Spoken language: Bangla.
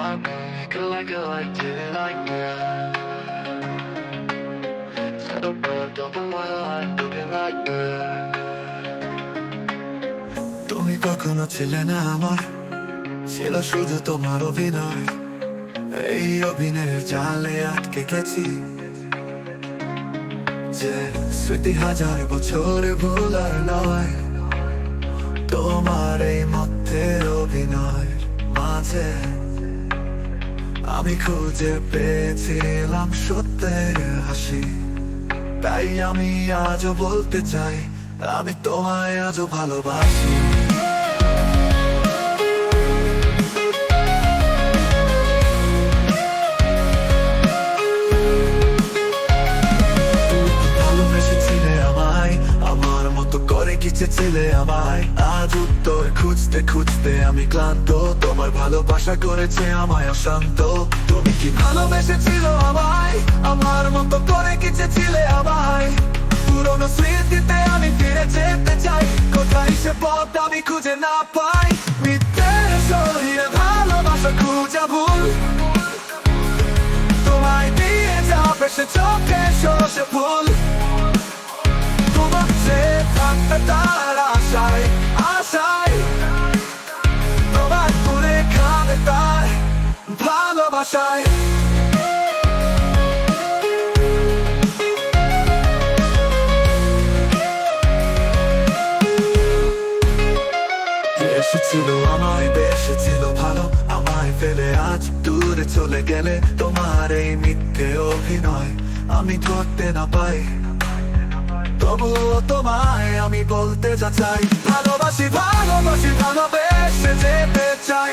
like I did it like that. Said a word up in my life, looking like that. তুমি কখনো ছিলে না আমার, ছিল শুধু তোমার অভিনয়। এই অভিনয়ের জালে আটকে গেছি, যে স্মৃতি হাজার বছরে ভুলার নয়। তোমার এই মধ্যে অভিনয় মাঝে আমি খুঁজে পেয়েছিলাম সত্যের হাসি। তাই আমি আজও বলতে চাই, আমি তোমায় আজও ভালোবাসি। ভালোবেসেছিলে আমায়, আমার মতো করে ছিলে আমায়। আজ উত্তর খুঁজতে খুঁজতে আমি ক্লান্ত, তোমার ভালোবাসা করেছে আমায় অশান্ত। তুমি কি ভালোবেসেছিল আমায়, আমার মতো করে ছিলে আমায়? পুরোনো স্মৃতিতে আমি ফিরে যেতে চাই, কোথায় সে পথ আমি খুঁজে না পাই। মিথ্যের শরীরে ভালোবাসা খুঁজা ভুল, তোমায় দিয়ে যাবে সে চোখে সরষে ফুল। তোমার যে থাকতে তার আশায় আশায়, তোমার পুরে খাবে তার ভালোবাসায়। এসেছিল আমায় বেসেছিল ভালো, আমায় ফেলে আজ দূরে চলে গেলে। তোমার এই মিথ্যে অভিনয় আমি ধরতে না পাই, তবুও তোমায় আমি বলতে যা চাই। ভালোবাসি ভালোবাসি ভালোবেসে যেতে চাই।